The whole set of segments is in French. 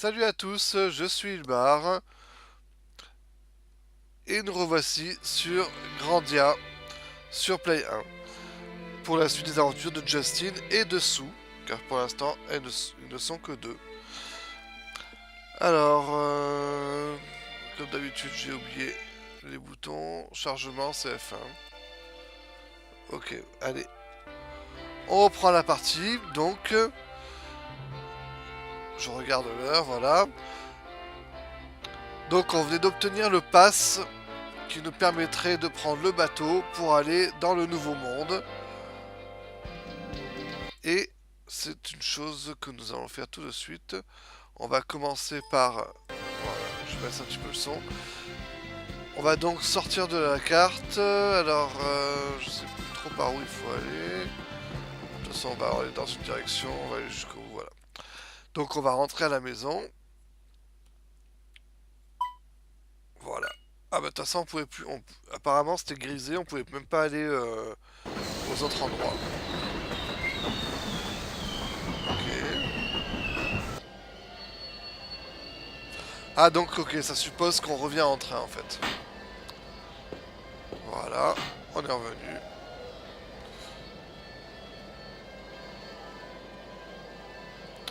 Salut à tous, je suis Ilbar et nous revoici sur Grandia sur Play 1 pour la suite des aventures de Justin et de Sue, car pour l'instant ils ne sont que deux. Alors, comme d'habitude, j'ai oublié les boutons. Chargement, c'est F1. Ok, allez. On reprend la partie, donc je regarde l'heure, voilà. Donc on venait d'obtenir le pass qui nous permettrait de prendre le bateau pour aller dans le nouveau monde. Et c'est une chose que nous allons faire tout de suite. On va commencer par... Voilà, je baisse un petit peu le son. On va donc sortir de la carte. Alors, je sais plus trop par où il faut aller. De toute façon, on va aller dans une direction, on va aller jusqu'au bout, voilà. Donc on va rentrer à la maison. Voilà. Ah bah de toute façon, on pouvait plus... Apparemment, c'était grisé, on pouvait même pas aller aux autres endroits. Ok. Ah donc, ok, ça suppose qu'on revient en train, en fait. Voilà, on est revenu.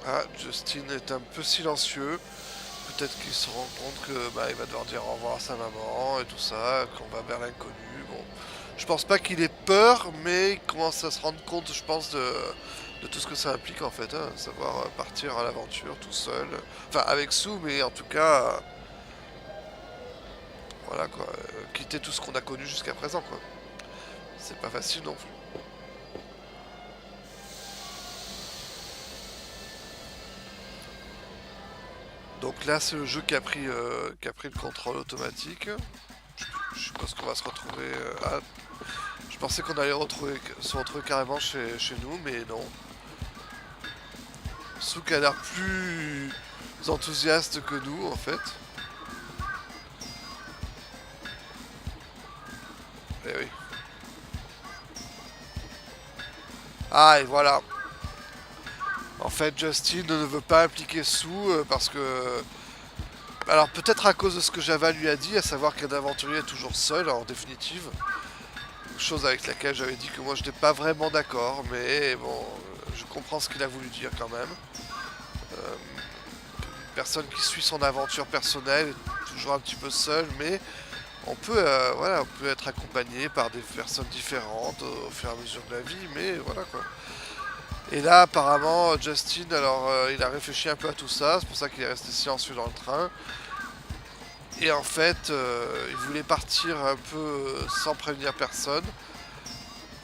Ah, Justin est un peu silencieux. Peut-être qu'il se rend compte que il va devoir dire au revoir à sa maman et tout ça, qu'on va vers l'inconnu. Bon, je pense pas qu'il ait peur, mais il commence à se rendre compte, je pense, de tout ce que ça implique en fait, hein, savoir partir à l'aventure tout seul. Enfin, avec Sue, mais en tout cas, voilà quoi, quitter tout ce qu'on a connu jusqu'à présent quoi. C'est pas facile non plus. Donc là, c'est le jeu qui a pris le contrôle automatique. Je suppose qu'on va se retrouver. Je pensais qu'on allait se retrouver carrément chez nous, mais non. Souk a l'air plus enthousiaste que nous, en fait. Eh oui. Ah, et voilà. En fait, Justin ne veut pas impliquer Sue parce que... Alors, peut-être à cause de ce que Java lui a dit, à savoir qu'un aventurier est toujours seul, en définitive. Chose avec laquelle j'avais dit que moi je n'étais pas vraiment d'accord, mais bon, je comprends ce qu'il a voulu dire quand même. Une personne qui suit son aventure personnelle est toujours un petit peu seule, mais voilà, on peut être accompagné par des personnes différentes au fur et à mesure de la vie, mais voilà quoi. Et là, apparemment, Justin, alors il a réfléchi un peu à tout ça, c'est pour ça qu'il est resté silencieux dans le train. Et en fait, il voulait partir un peu sans prévenir personne.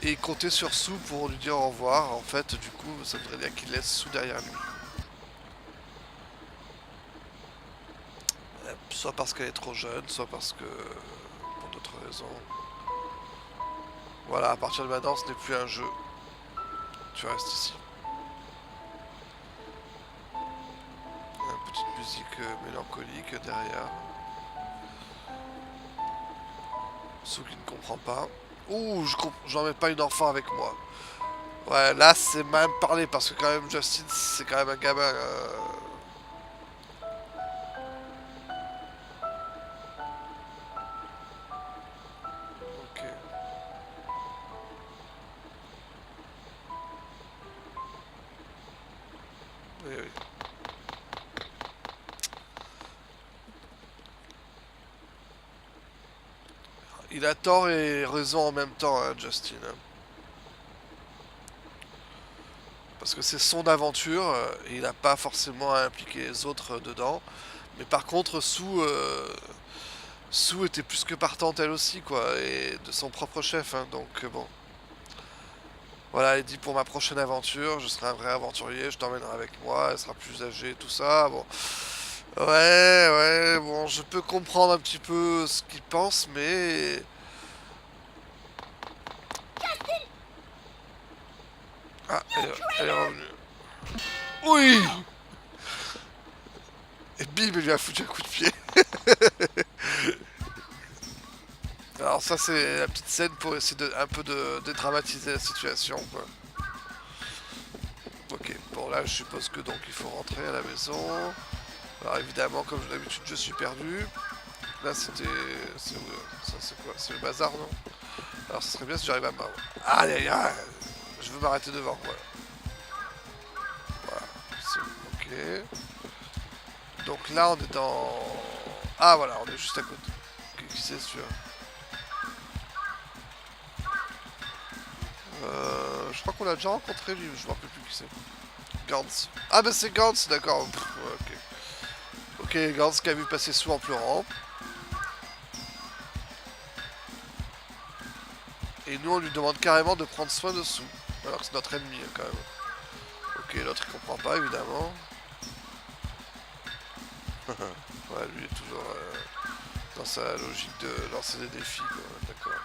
Et il comptait sur Sue pour lui dire au revoir. En fait, du coup, ça voudrait dire qu'il laisse Sue derrière lui. Soit parce qu'elle est trop jeune, soit parce que... pour d'autres raisons. Voilà, à partir de maintenant, ce n'est plus un jeu. Tu restes ici. Une petite musique mélancolique derrière. Sue qui ne comprend pas. Ouh, j'en mets pas une enfant avec moi. Ouais, là, c'est même parlé parce que quand même, Justin, c'est quand même un gamin. Ok. Oui, oui. Il a tort et raison en même temps, hein, Justin. Parce que c'est son aventure, et il n'a pas forcément à impliquer les autres dedans. Mais par contre, Sue était plus que partante elle aussi, quoi, et de son propre chef, hein, donc bon. Voilà, elle dit pour ma prochaine aventure, je serai un vrai aventurier, je t'emmènerai avec moi, elle sera plus âgée, tout ça, bon. Ouais, ouais, bon, je peux comprendre un petit peu ce qu'il pense, mais... Ah, elle est revenue. Oui. Et bim, il lui a foutu un coup de pied. Alors ça c'est la petite scène pour essayer de un peu de dédramatiser la situation quoi. Ok, bon là je suppose que donc il faut rentrer à la maison. Alors évidemment, comme d'habitude, je suis perdu. Là, c'était... Ça, c'est quoi? C'est le bazar, non? Alors, ça serait bien si j'arrive à m'arrêter. Aïe, aïe, aïe. Je veux m'arrêter devant, voilà. Voilà, c'est ok. Donc là, on est dans... Ah, voilà, on est juste à côté. Qui c'est sûr? Je crois qu'on l'a déjà rencontré, lui. Je me rappelle plus qui c'est. Gantz. Ah, bah c'est Gantz, d'accord. Ouais, ok. Ok, Gantz qui a vu passer sous en pleurant. Et nous, on lui demande carrément de prendre soin de Sue. Alors que c'est notre ennemi, hein, quand même. Ok, l'autre, il comprend pas, évidemment. Ouais, lui est toujours dans sa logique de lancer des défis, quoi. D'accord.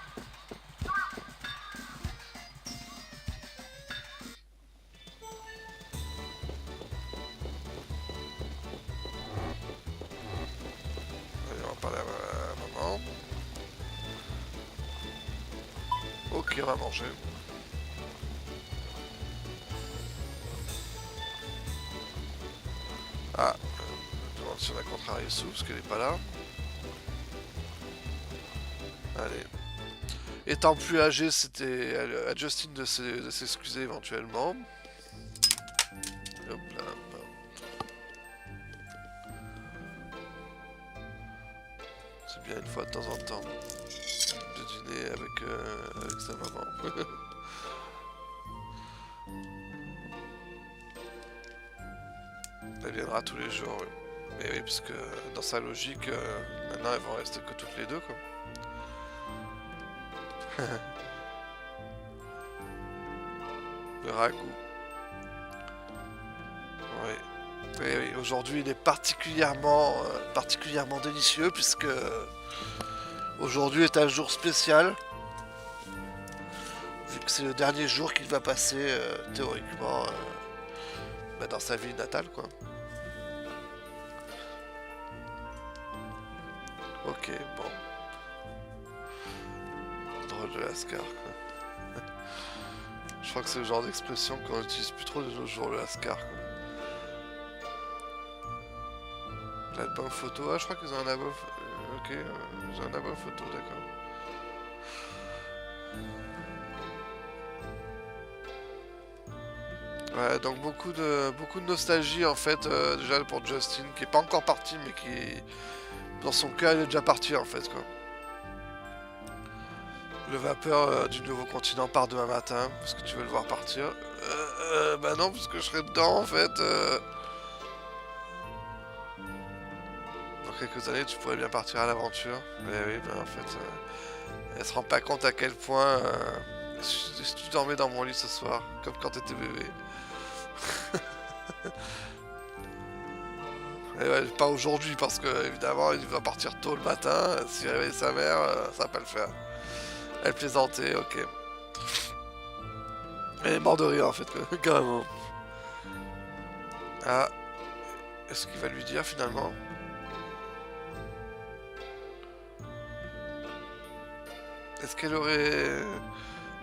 Allez, on va parler à maman. Ok, on va manger. Ah, je me demande si on a contrarié Sue, parce qu'elle est pas là. Allez. Étant plus âgé, c'était à Justin de s'excuser éventuellement. Hop là. C'est bien une fois de temps en temps de dîner avec sa maman. Elle viendra tous les jours, oui. Mais oui, parce que dans sa logique, maintenant elles vont rester que toutes les deux, quoi. Le ragoût. Oui. Oui, oui. Aujourd'hui, il est particulièrement délicieux, puisque aujourd'hui est un jour spécial, vu que c'est le dernier jour qu'il va passer, théoriquement, dans sa ville natale, quoi. Ok, bon. Drôle de Lascar, quoi. Je crois que c'est le genre d'expression qu'on utilise plus trop de nos jours, le Lascar, quoi. L'album photo, ah je crois qu'ils ont un album... ok, ils ont un album photo, d'accord. Ouais, donc beaucoup de nostalgie en fait, déjà pour Justin, qui est pas encore parti, mais qui, dans son cas, il est déjà parti en fait, quoi. Le vapeur du nouveau continent part demain matin, parce que tu veux le voir partir. Bah non, parce que je serai dedans en fait. Dans quelques années, tu pourrais bien partir à l'aventure. Mais oui, bah en fait, elle se rend pas compte à quel point si tu dormais dans mon lit ce soir, comme quand t'étais bébé. Et ouais, pas aujourd'hui, parce que évidemment, il va partir tôt le matin. S'il réveille sa mère, ça va pas le faire. Elle plaisantait, ok. Elle est morte de rire en fait, quoi. Carrément. Ah, est-ce qu'il va lui dire finalement? Est-ce qu'elle aurait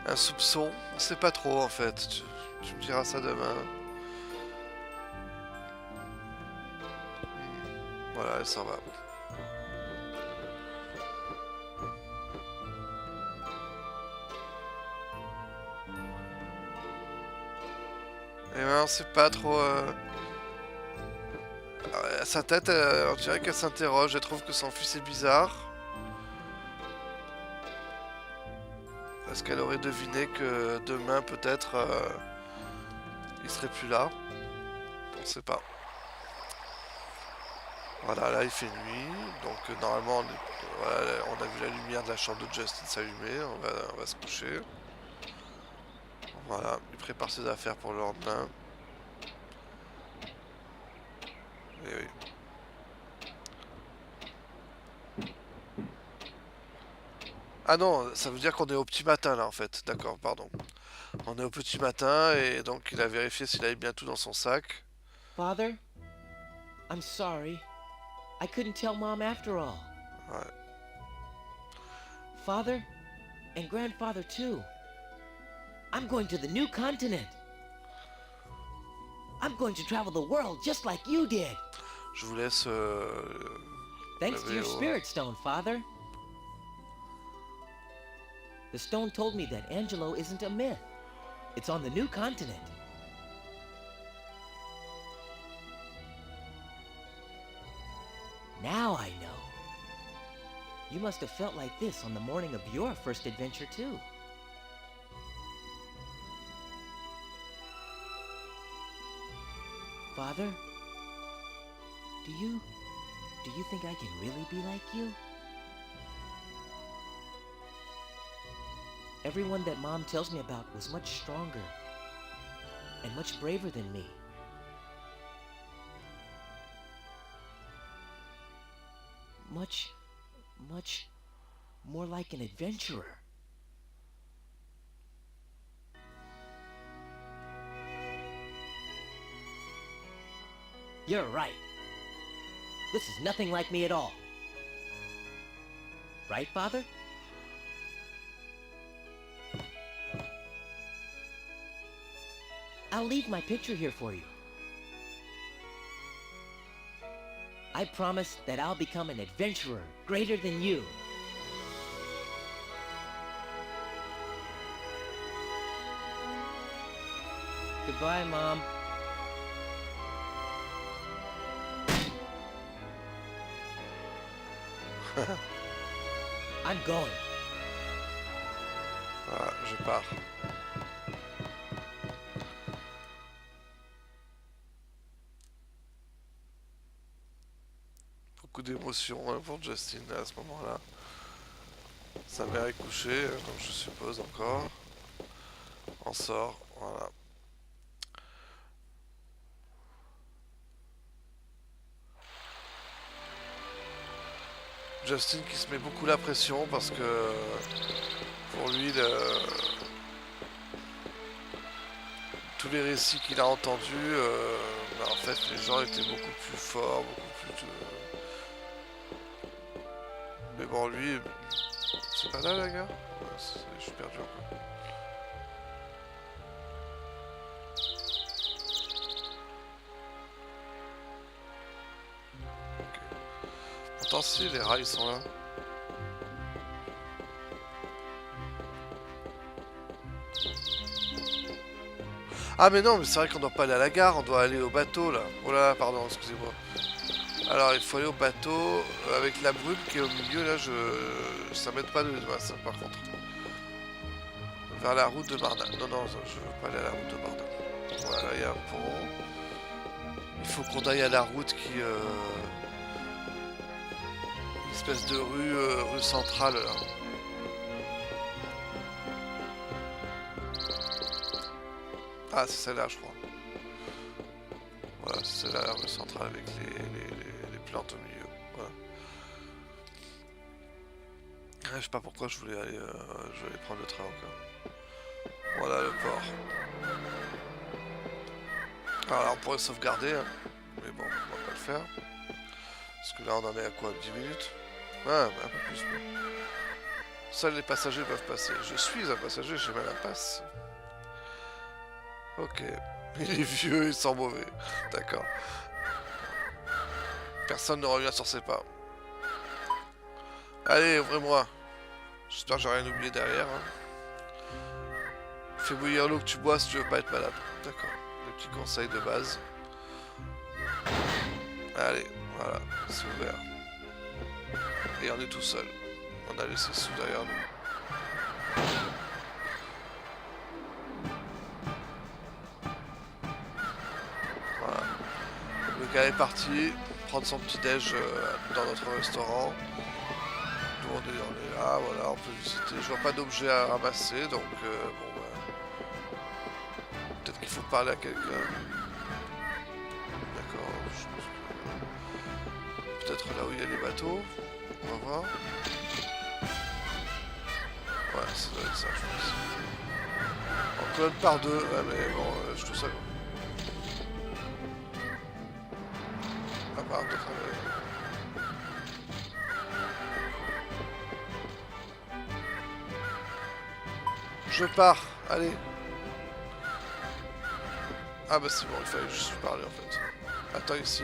un soupçon? On sait pas trop en fait. Tu me diras ça demain. Voilà, elle s'en va. Et ouais, on sait pas trop. Sa tête, on dirait qu'elle s'interroge. Elle trouve que son fils est bizarre. Est-ce qu'elle aurait deviné que demain, peut-être, il serait plus là? On sait pas. Voilà, là il fait nuit, donc normalement voilà, on a vu la lumière de la chambre de Justin s'allumer, on va se coucher. Voilà, il prépare ses affaires pour le lendemain. Et oui. Ah non, ça veut dire qu'on est au petit matin là en fait, d'accord, pardon. On est au petit matin et donc il a vérifié s'il avait bien tout dans son sac. Father, I'm sorry. I couldn't tell Mom after all. Ouais. Father, and Grandfather too. I'm going to the new continent. I'm going to travel the world just like you did. Je vous laisse Thanks to your VO. spirit stone, Father. The stone told me that Angelo isn't a myth. It's on the new continent. Now I know. You must have felt like this on the morning of your first adventure, too. Father, do you think I can really be like you? Everyone that Mom tells me about was much stronger and much braver than me. Much more like an adventurer. You're right. This is nothing like me at all. Right, Father? I'll leave my picture here for you. I promise that I'll become an adventurer greater than you. Goodbye, Mom. I'm going. Voilà, je pars. Beaucoup d'émotions pour Justin à ce moment-là. Sa mère est couchée, donc je suppose encore. On sort, voilà. Justin qui se met beaucoup la pression parce que pour lui, tous les récits qu'il a entendus, en fait les gens étaient beaucoup plus forts, beaucoup plus... Mais bon, lui, c'est pas là la gare. Ouais, je suis perdu encore. Ok. Pourtant si, les rails sont là. Ah mais non, mais c'est vrai qu'on doit pas aller à la gare, on doit aller au bateau là. Oh là là, pardon, excusez-moi. Alors il faut aller au bateau avec la brume qui est au milieu là, ça m'aide pas de ça par contre. Vers la route de Barda. Non, non, je veux pas aller à la route de Barda. Voilà, il y a un pont. Il faut qu'on aille à la route qui... une espèce de rue centrale là. Ah, c'est celle-là, je crois. Voilà, c'est celle-là, la rue centrale avec les plantes au milieu. Voilà. Je sais pas pourquoi je voulais aller prendre le train encore. Voilà le port. Alors là, on pourrait sauvegarder, hein. Mais bon, on va pas le faire. Parce que là, on en est à quoi, 10 minutes? Ouais, un peu plus. Mais... Seuls les passagers peuvent passer. Je suis un passager, j'ai mal la passe. Ok. Il est vieux, il sent mauvais. D'accord. Personne ne revient sur ses pas. Allez, ouvrez-moi. J'espère que j'ai rien oublié derrière. Hein. Fais bouillir l'eau que tu bois si tu veux pas être malade. D'accord. Les petits conseils de base. Allez, voilà, c'est ouvert. Et on est tout seul. On a laissé sous derrière nous. Voilà. Le gars est parti prendre son petit déj dans notre restaurant. Nous on est là, voilà, on peut visiter. Je vois pas d'objet à ramasser, donc bon bah, peut-être qu'il faut parler à quelqu'un. D'accord, je pense que... peut-être là où il y a les bateaux. On va voir. Ouais, ça doit être ça, je pense. On colonne par deux, ouais, mais bon, je trouve ça. À part de travailler. Je pars, allez. Ah bah c'est bon, il fallait juste parler en fait. Attends ici.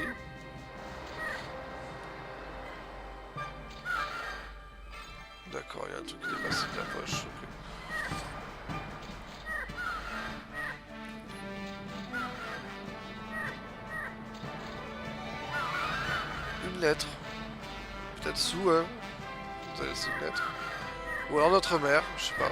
D'accord, il y a un truc qui est dépassé de la poche. Ok. Une lettre. Peut-être sous, hein. Vous avez laissé une lettre. Ou alors notre mère, je sais pas.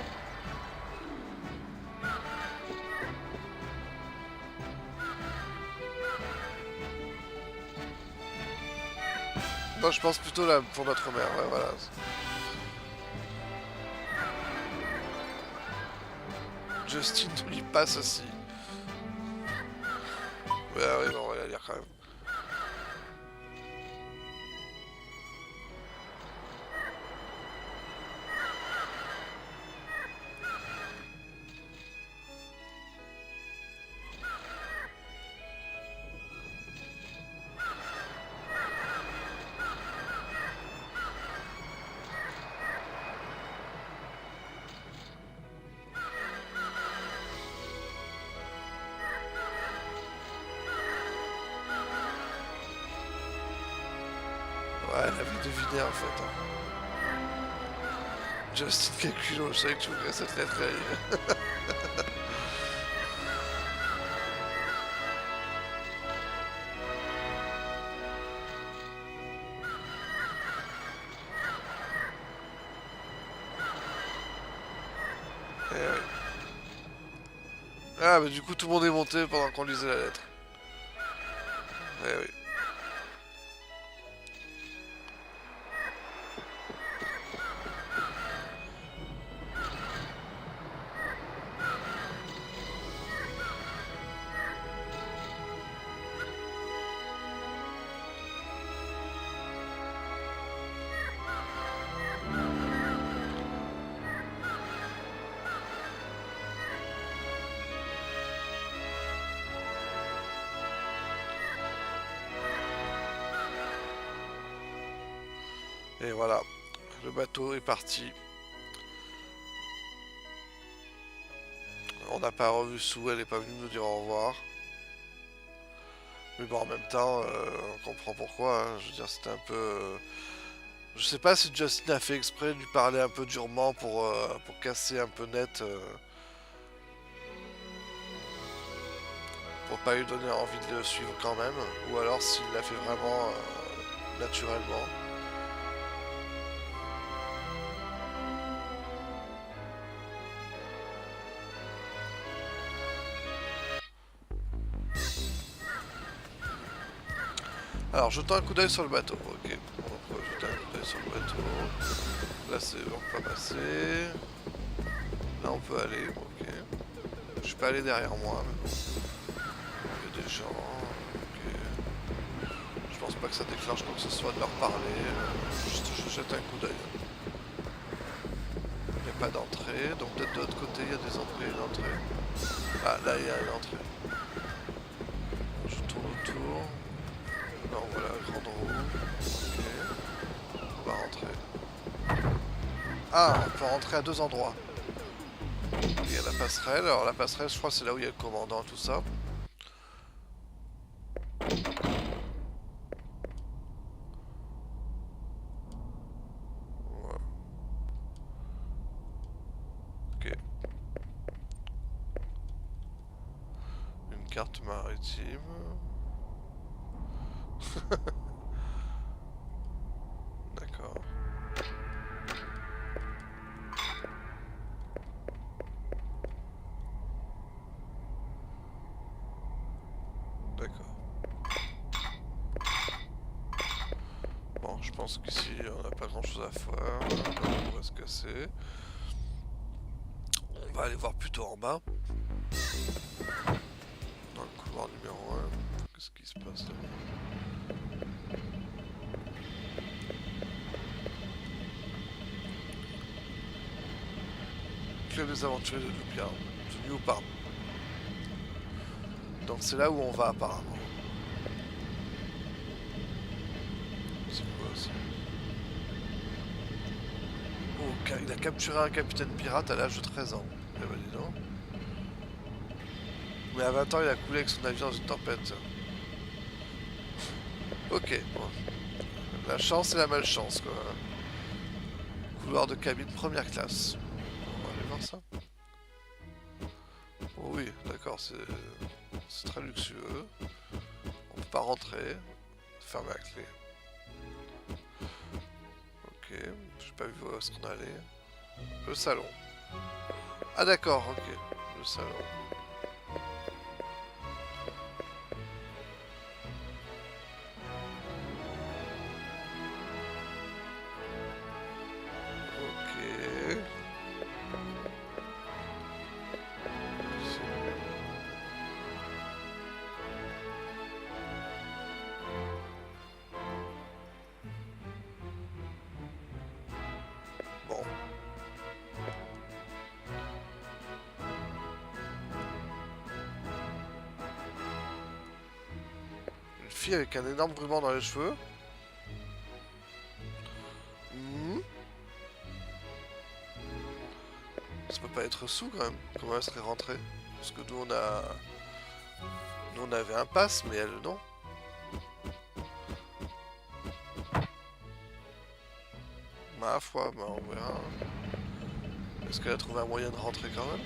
Non, je pense plutôt là pour notre mère, ouais, voilà. Justin ne lit pas ceci. Ouais, ouais, non, on va la lire quand même. Ouais, elle avait deviné en fait. Hein. Justin Caculo, je savais que tu voudrais cette lettre à lire. Eh oui. Ah, mais du coup, tout le monde est monté pendant qu'on lisait la lettre. Eh oui. Et voilà, le bateau est parti. On n'a pas revu Sue, elle n'est pas venue nous dire au revoir. Mais bon, en même temps, on comprend pourquoi. Hein. Je veux dire, c'était un peu... Je sais pas si Justin a fait exprès de lui parler un peu durement pour casser un peu net. Pour pas lui donner envie de le suivre quand même. Ou alors s'il l'a fait vraiment naturellement. Alors, jetons un coup d'œil sur le bateau. Ok, on va jeter un coup d'œil sur le bateau. Là, c'est on peut pas passer. Là, on peut aller. Ok. Je suis pas allé derrière moi, mais bon. Il y a des gens. Ok. Je pense pas que ça déclenche quoi que ce soit de leur parler. Je jette un coup d'œil. Il n'y a pas d'entrée, donc peut-être de l'autre côté, il y a des entrées et une entrée. Ah, là, il y a une entrée. Je tourne autour. Non, voilà, grande roue. Ok. On va rentrer. Ah, on peut rentrer à deux endroits. Il y a la passerelle. Alors la passerelle, je crois, c'est là où il y a le commandant, tout ça. Voilà. Ok. Une carte maritime. D'accord. D'accord. Bon, je pense qu'ici on n'a pas grand chose à faire. On va se casser. On va aller voir plutôt en bas. Dans le couloir numéro 1. Qu'est-ce qui se passe là? Club des aventuriers de Nubia. De New Parm. Donc c'est là où on va apparemment. C'est quoi ça? Oh, il a capturé un capitaine pirate à l'âge de 13 ans. Eh ben dis donc. Mais à 20 ans, il a coulé avec son navire dans une tempête. Ok, bon. La chance et la malchance, quoi. Couloir de cabine première classe. On va aller voir ça. Oh oui, d'accord, c'est très luxueux. On peut pas rentrer. Fermer la clé. Ok, j'ai pas vu où est-ce qu'on allait. Le salon. Ah d'accord, ok. Le salon. Ok. Bon. Une fille avec un énorme ruban dans les cheveux. Hmm. Ça peut pas être sous quand même. Comment elle serait rentrée? Parce que nous on a... Nous on avait un pass, mais elle non. Ma foi, bah on verra. Est-ce qu'elle a trouvé un moyen de rentrer quand même?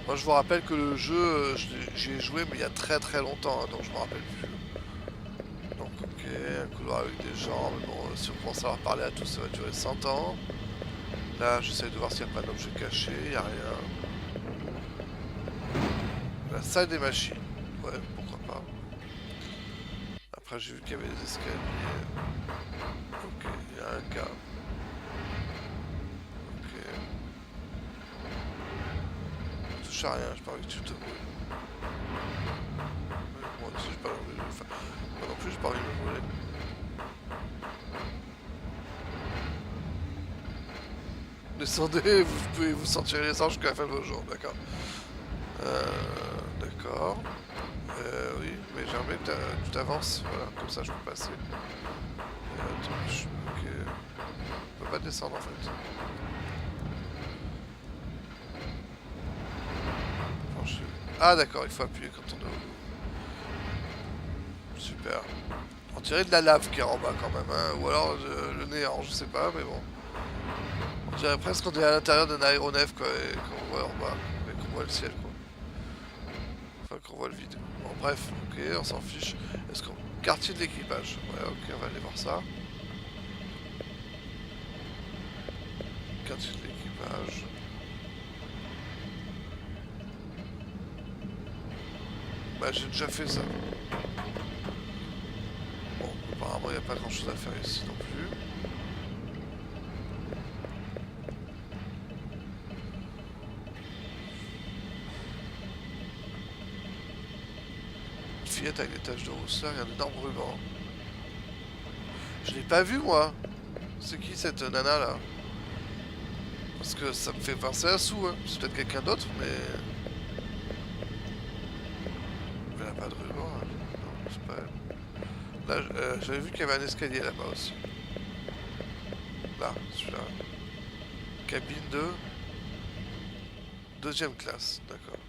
Moi je vous rappelle que le jeu, j'y ai joué mais il y a très très longtemps, hein, donc je me rappelle plus. Donc ok, un couloir avec des gens, mais bon, si on commence à leur parler à tous, ça va durer 100 ans. Là j'essaie de voir s'il n'y a pas d'objet caché, il n'y a rien. La salle des machines, ouais, pourquoi pas. Après j'ai vu qu'il y avait des escaliers. Ok, il y a un gars. Ok. Je touche à rien, j'ai pas envie que tu te brûles. Moi aussi j'ai pas envie de le faire. Moi non plus j'ai pas envie de me brûler. Descendez, vous pouvez vous sentir les anges jusqu'à la fin de vos jours, d'accord. D'accord. Oui, mais j'aimerais que tu t'avances, voilà, comme ça je peux passer. Ok. On peut pas descendre en fait. Franchir. Ah d'accord, il faut appuyer quand on est au... Super. On dirait de la lave qui est en bas quand même, hein. Ou alors le néant, je sais pas, mais bon. On dirait presque qu'on est à l'intérieur d'un aéronef quoi, et qu'on voit en bas, et qu'on voit le ciel quoi. Enfin qu'on voit le vide. Bon bref, ok, on s'en fiche. Est-ce qu'on... Quartier de l'équipage. Ouais ok, on va aller voir ça. Quartier de l'équipage. Bah j'ai déjà fait ça. Bon, apparemment il n'y a pas grand chose à faire ici non plus. Une fillette avec des taches de rousseur et un énorme ruban. Je l'ai pas vu moi. C'est qui cette nana là? Parce que ça me fait penser à Sue, hein. C'est peut-être quelqu'un d'autre, mais... Elle a pas de ruban, hein. Non, c'est pas elle. Là, j'avais vu qu'il y avait un escalier là-bas aussi. Là, celui-là. Cabine de... Deuxième classe, d'accord.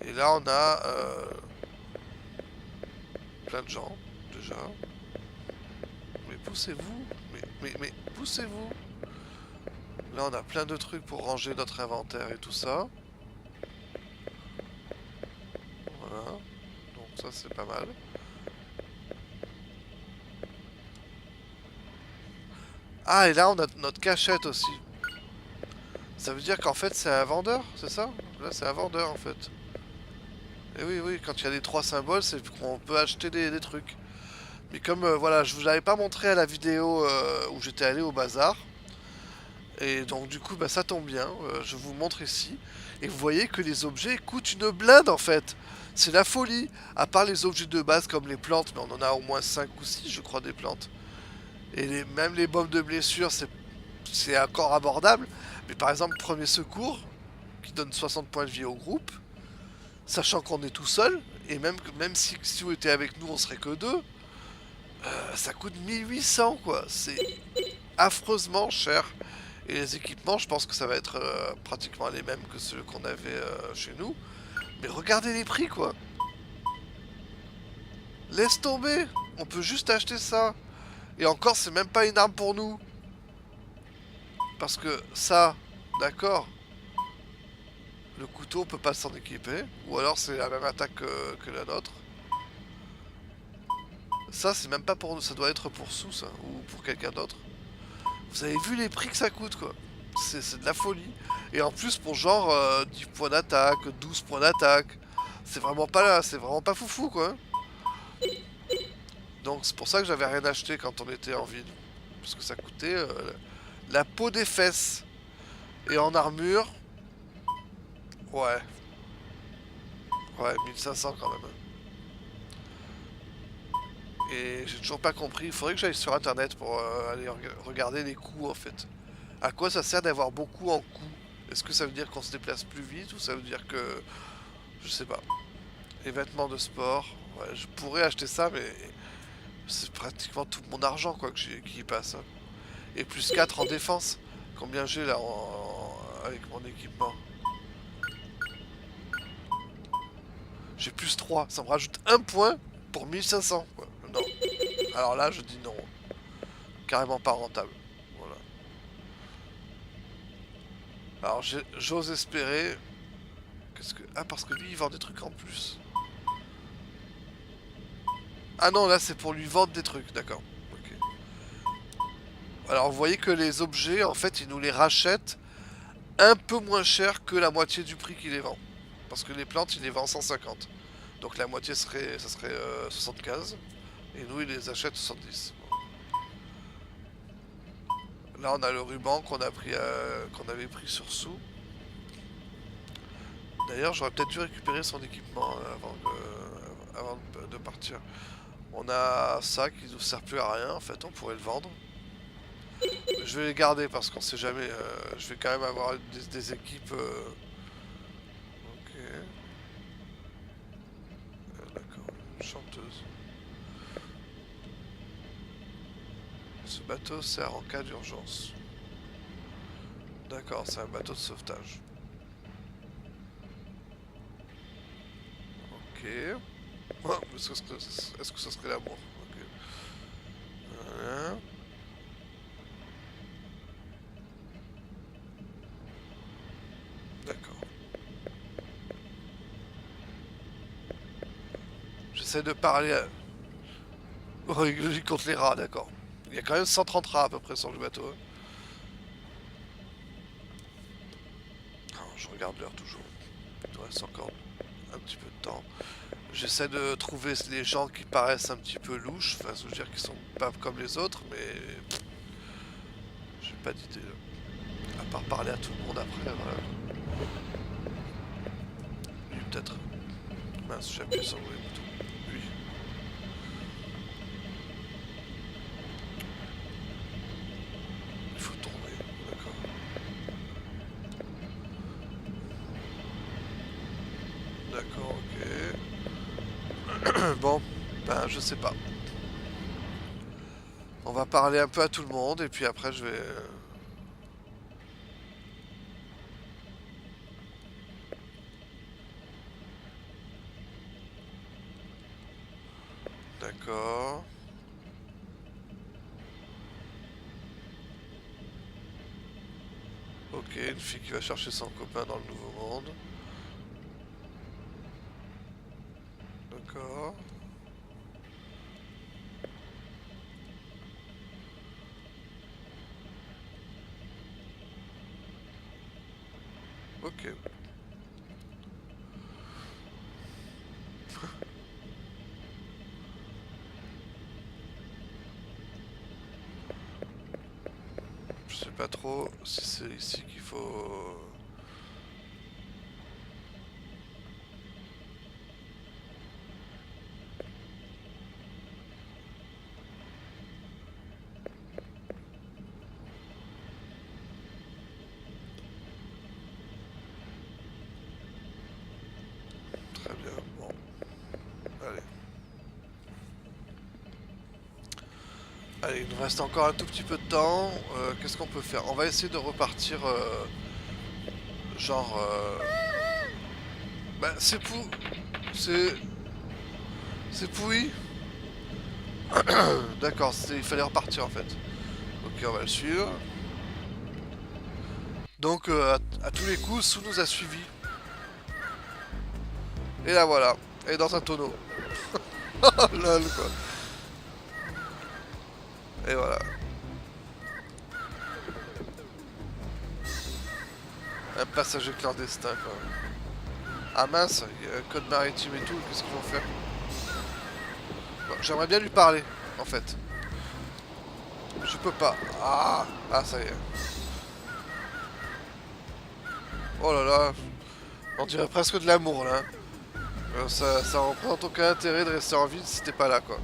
Et là, on a... plein de gens, déjà. Mais poussez-vous. Mais poussez-vous. Là, on a plein de trucs pour ranger notre inventaire et tout ça. Voilà. Donc ça, c'est pas mal. Ah, et là, on a notre cachette aussi. Ça veut dire qu'en fait, c'est un vendeur, c'est ça? Là, c'est un vendeur, en fait. Et oui, oui, quand il y a les 3 symboles, c'est qu'on peut acheter des trucs. Mais comme, voilà, je vous l'avais pas montré à la vidéo où j'étais allé au bazar. Et donc du coup bah, ça tombe bien, je vous montre ici. Et vous voyez que les objets coûtent une blinde en fait. C'est la folie. À part les objets de base comme les plantes, mais on en a au moins 5 ou 6 je crois des plantes. Et même les bombes de blessure c'est encore abordable. Mais par exemple premier secours, qui donne 60 points de vie au groupe. Sachant qu'on est tout seul, et même si vous étiez avec nous on serait que deux. Ça coûte 1800 quoi. C'est affreusement cher. Et les équipements, je pense que ça va être pratiquement les mêmes que ceux qu'on avait chez nous. Mais regardez les prix, quoi. Laisse tomber. On peut juste acheter ça. Et encore, c'est même pas une arme pour nous. Parce que ça, d'accord, le couteau on peut pas s'en équiper. Ou alors c'est la même attaque que la nôtre. Ça, c'est même pas pour nous. Ça doit être pour Sous, ça. Ou pour quelqu'un d'autre. Vous avez vu les prix que ça coûte, quoi. C'est de la folie. Et en plus, pour genre 10 points d'attaque, 12 points d'attaque. C'est vraiment pas là. C'est vraiment pas foufou, quoi. Donc c'est pour ça que j'avais rien acheté quand on était en ville. Parce que ça coûtait la peau des fesses. Et en armure... Ouais. Ouais, 1500 quand même. Et j'ai toujours pas compris. Il faudrait que j'aille sur internet pour aller regarder les coûts en fait. À quoi ça sert d'avoir beaucoup en coûts? Est-ce que ça veut dire qu'on se déplace plus vite ou ça veut dire que... Je sais pas. Les vêtements de sport. Ouais, je pourrais acheter ça mais... C'est pratiquement tout mon argent quoi qui y passe. Hein. Et plus 4 en défense. Combien j'ai là avec mon équipement? J'ai plus 3. Ça me rajoute un point pour 1500. Quoi. Non. Alors là, je dis non. Carrément pas rentable. Voilà. Alors j'ose espérer... Qu'est-ce que... Ah, parce que lui, il vend des trucs en plus. Ah non, là, c'est pour lui vendre des trucs. D'accord. Ok. Alors, vous voyez que les objets, en fait, il nous les rachète un peu moins cher que la moitié du prix qu'il les vend. Parce que les plantes, il les vend 150. Donc la moitié serait, ça serait 75. Et nous, il les achète 70. Bon. Là, on a le ruban qu'on a pris, qu'on avait pris sur Sous. D'ailleurs, j'aurais peut-être dû récupérer son équipement avant de partir. On a ça qui ne nous sert plus à rien, en fait, on pourrait le vendre. Je vais les garder parce qu'on sait jamais. Je vais quand même avoir des équipes. Ok. D'accord, une chanteuse. Ce bateau sert en cas d'urgence. D'accord, c'est un bateau de sauvetage. Ok. Est-ce que ça serait l'amour? Ok. Voilà. D'accord. J'essaie de parler à... Oh, il compte les rats, d'accord. Il y a quand même 130 rats à peu près sur le bateau. Hein. Oh, je regarde l'heure toujours. Il nous reste encore un petit peu de temps. J'essaie de trouver les gens qui paraissent un petit peu louches, enfin, je veux dire qu'ils sont pas comme les autres, mais j'ai pas d'idée. À part parler à tout le monde après, voilà. Lui peut-être. Mince, j'ai appuyé sur le bouton. Lui. Il faut tourner, d'accord. D'accord, ok. Bon, ben je sais pas. On va parler un peu à tout le monde et puis après je vais... D'accord. Ok, une fille qui va chercher son copain dans le nouveau monde. D'accord. Ok. Je sais pas trop si c'est ici qu'il faut... Très bien, bon. Allez. Allez, il nous reste encore un tout petit peu de temps. Qu'est-ce qu'on peut faire? On va essayer de repartir... genre... Bah, c'est pou... C'est... C'est pourri. D'accord, il fallait repartir en fait. Ok, on va le suivre. Donc, à tous les coups, Sue nous a suivis. Et là voilà, elle est dans un tonneau. Oh lol quoi. Et voilà. Un passager clandestin quoi. Ah mince, il y a un code maritime et tout, qu'est-ce qu'ils vont faire? Bon, j'aimerais bien lui parler, en fait. Je peux pas. Ah, ah ça y est. Oh là là, on dirait presque de l'amour là. Ça représente aucun intérêt de rester en ville si t'es pas là quoi.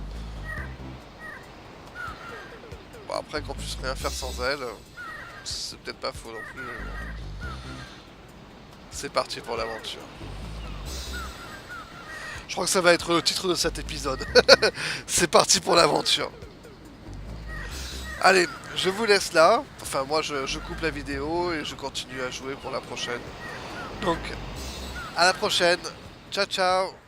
Bon après qu'on puisse rien faire sans elle, c'est peut-être pas faux non plus. C'est parti pour l'aventure. Je crois que ça va être le titre de cet épisode. C'est parti pour l'aventure. Allez, je vous laisse là. Enfin moi je coupe la vidéo et je continue à jouer pour la prochaine. Donc à la prochaine. Ciao ciao.